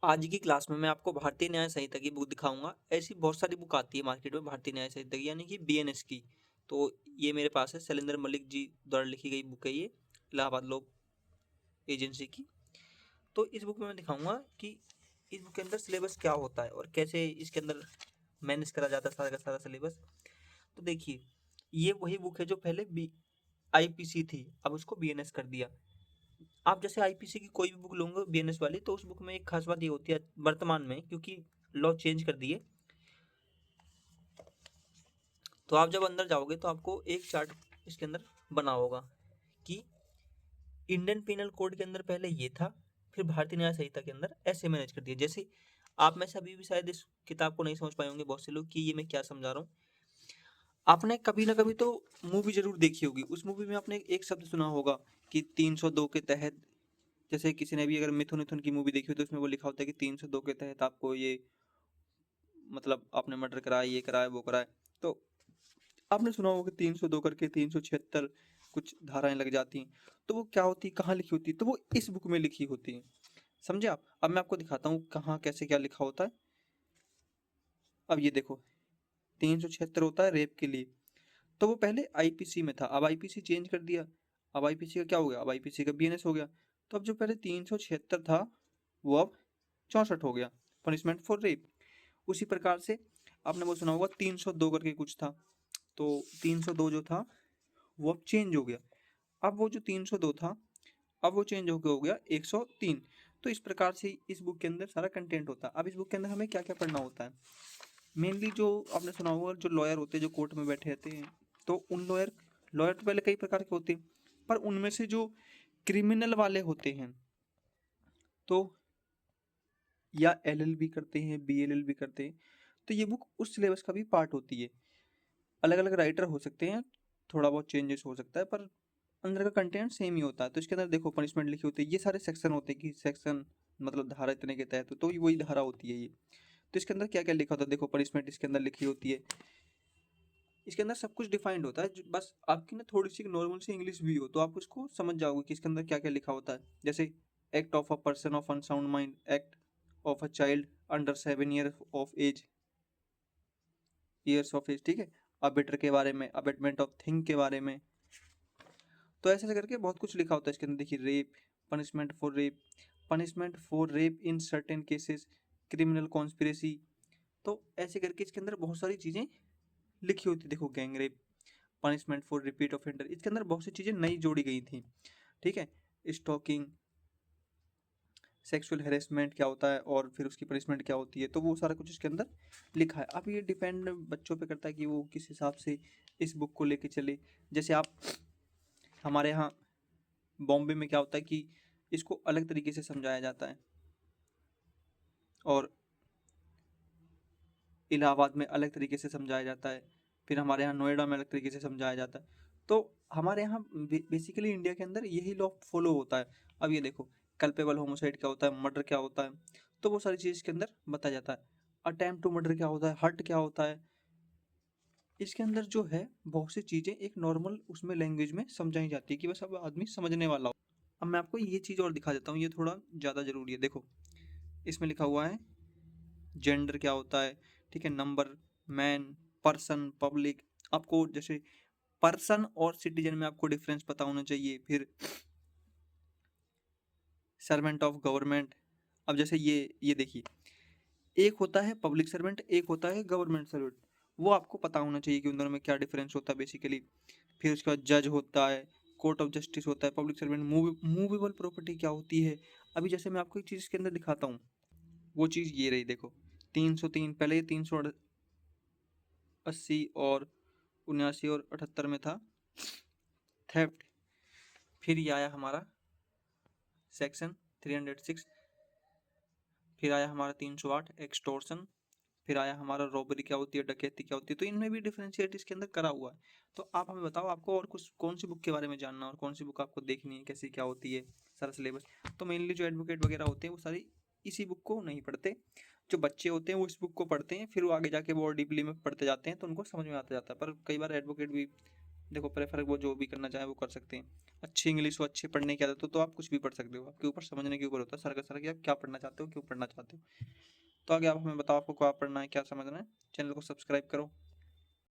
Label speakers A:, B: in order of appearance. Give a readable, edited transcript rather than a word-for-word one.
A: आज की क्लास में मैं आपको भारतीय न्याय संहिता की बुक दिखाऊंगा। ऐसी बहुत सारी बुक आती है मार्केट में भारतीय न्याय संहिता की, यानी कि बीएनएस की। तो ये मेरे पास है, शैलेंद्र मलिक जी द्वारा लिखी गई बुक है ये, इलाहाबाद लॉ एजेंसी की। तो इस बुक में मैं दिखाऊंगा कि इस बुक के अंदर सिलेबस क्या होता है और कैसे इसके अंदर मैनेज करा जाता है सारा का सारा सिलेबस। तो देखिए, ये वही बुक है जो पहले आईपीसी थी, अब उसको बीएनएस कर दिया। आप जैसे आईपीसी की कोई भी बुक लोगे बीएनएस वाली, तो उस बुक में एक खास बात ये होती है वर्तमान में, क्योंकि लॉ चेंज कर दिए। तो आप जब अंदर जाओगे तो आपको एक चार्ट इसके अंदर बना होगा कि इंडियन पिनल कोड के अंदर पहले ये था, फिर भारतीय न्याय संहिता के अंदर ऐसे मैनेज कर दिया। जैसे आप में से अभी भी शायद इस किताब को नहीं समझ पाए होंगे बहुत से लोग कि ये मैं क्या समझा रहा हूँ। आपने कभी ना कभी तो मूवी जरूर देखी होगी, उस मूवी में आपने एक शब्द सुना होगा कि 302 के तहत। जैसे किसी ने भी अगर मिथुन मिथुन की मूवी देखी हो तो उसमें वो लिखा होता है कि 302 के तहत आपको ये, मतलब आपने मर्डर कराया, ये कराया, वो कराया। तो आपने सुना होगा कि 302 करके 376 कुछ धाराएं लग जाती हैं। तो वो क्या होती है, कहाँ लिखी होती है, तो वो इस बुक में लिखी होती है। समझे आप? अब मैं आपको दिखाता हूँ कहाँ कैसे क्या लिखा होता है। अब ये देखो, 376 होता है रेप के लिए। तो वो पहले आईपीसी में था, अब आईपीसी चेंज कर दिया। अब आईपीसी का क्या हो गया, अब आईपीसी का बीएनएस हो गया। तो अब जो पहले 376 था वो अब 64 हो गया, पनिशमेंट फॉर रेप। उसी प्रकार से आपने वो सुना होगा 302 करके कुछ था, तो 302 जो था वो अब चेंज हो गया। अब वो जो 302 था, अब वो चेंज होकर हो गया 103। तो इस प्रकार से इस बुक के अंदर सारा कंटेंट होता है। अब इस बुक के अंदर हमें क्या क्या पढ़ना होता है, मेनली जो आपने सुना होगा जो लॉयर होते हैं जो कोर्ट में बैठे रहते हैं, तो उन लॉयर लॉयर तो पहले कई प्रकार के होते हैं, पर उनमें से जो क्रिमिनल वाले होते हैं तो या एलएलबी करते हैं, बीएलएलबी करते हैं, तो ये बुक उस सिलेबस का भी पार्ट होती है। अलग अलग राइटर हो सकते हैं, थोड़ा बहुत चेंजेस हो सकता है, पर अंदर का कंटेंट सेम ही होता है। तो इसके अंदर देखो पनिशमेंट लिखी होती है, ये सारे सेक्शन होते हैं कि सेक्शन मतलब धारा इतने के तहत, तो वही धारा होती है ये। तो इसके अंदर क्या क्या लिखा होता है, देखो पनिशमेंट इसके अंदर लिखी होती है। इसके अंदर सब कुछ डिफाइंड होता है, बस आपकी ना थोड़ी सी नॉर्मल सी इंग्लिश भी हो तो आप उसको समझ जाओगे कि इसके अंदर क्या क्या लिखा होता है। जैसे act of a person of unsound mind, act of a child under 7 year of age, years of age, ठीक है। अबेटर के बारे में, अबेटमेंट ऑफ थिंग के बारे में। तो ऐसे करके बहुत कुछ लिखा होता है इसके अंदर। देखिए rape, punishment for rape, punishment for rape in certain cases, criminal conspiracy. तो ऐसे करके इसके अंदर बहुत सारी चीज़ें लिखी होती है। देखो gang rape, punishment for repeat offender, इसके अंदर बहुत सी चीज़ें नई जोड़ी गई थी, ठीक है। स्टॉकिंग, सेक्सुअल हेरेसमेंट क्या होता है और फिर उसकी पनिशमेंट क्या होती है, तो वो सारा कुछ इसके अंदर लिखा है। अब ये डिपेंड बच्चों पे करता है कि वो किस हिसाब से इस बुक को लेके चले। जैसे आप, हमारे यहाँ बॉम्बे में क्या होता है कि इसको अलग तरीके से समझाया जाता है और इलाहाबाद में अलग तरीके से समझाया जाता है, फिर हमारे यहाँ नोएडा में अलग तरीके से समझाया जाता है। तो हमारे यहाँ बेसिकली इंडिया के अंदर यही लॉ फॉलो होता है। अब ये देखो, कल्पेबल होमोसाइड क्या होता है, मर्डर क्या होता है, तो वो सारी चीज़ इसके अंदर बताया जाता है। अटेम्प्ट टू मर्डर क्या होता है, हर्ट क्या होता है। इसके अंदर जो है बहुत सी चीज़ें एक नॉर्मल उसमें लैंग्वेज में समझाई जाती है कि बस अब आदमी समझने वाला हो। अब मैं आपको ये चीज़ और दिखा देता हूँ, ये थोड़ा ज़्यादा ज़रूरी है। देखो इसमें लिखा हुआ है जेंडर क्या होता है, ठीक है, नंबर, मैन, पर्सन, पब्लिक। आपको जैसे पर्सन और सिटीजन में आपको डिफरेंस पता होना चाहिए। फिर सर्वेंट ऑफ गवर्नमेंट। अब जैसे ये देखिए, एक होता है पब्लिक सर्वेंट, एक होता है गवर्नमेंट सर्वेंट। वो आपको पता होना चाहिए कि उन दोनों में क्या डिफरेंस होता है बेसिकली। फिर उसके बाद जज होता है, कोर्ट ऑफ जस्टिस होता है, पब्लिक सर्वेंट, मूवेबल प्रॉपर्टी क्या होती है। अभी जैसे मैं आपको एक चीज़ इसके अंदर दिखाता हूँ, वो चीज़ ये रही, देखो 303, पहले ये 380 और 79 और 78 में था थेफ्ट। फिर ये आया हमारा सेक्शन 306, फिर आया हमारा 308 एक्सटोर्शन, फिर आया हमारा रॉबरी क्या होती है, डकैती क्या होती है। तो इनमें भी डिफरेंशिएट इसके अंदर करा हुआ है। तो आप हमें बताओ आपको और कुछ कौन सी बुक के बारे में जानना और कौन सी बुक आपको देखनी है, कैसी क्या होती है, सारा सिलेबस। तो मेनली जो एडवोकेट वगैरह होते हैं वो सारी इसी बुक को नहीं पढ़ते। जो बच्चे होते हैं वो इस बुक को पढ़ते हैं, फिर वो आगे जाके वो और डीपली में पढ़ते जाते हैं तो उनको समझ में आता जाता है। पर कई बार एडवोकेट भी देखो प्रेफर वो जो भी करना चाहे वो कर सकते हैं। अच्छी इंग्लिश हो, अच्छी पढ़ने की आदत हो तो आप कुछ भी पढ़ सकते हो, आपके ऊपर समझने के ऊपर होता है सर सर कि आप क्या पढ़ना चाहते हो, क्यों पढ़ना चाहते हो। तो आगे आप हमें बताओ आपको क्या पढ़ना है, क्या समझना है। चैनल को सब्सक्राइब करो।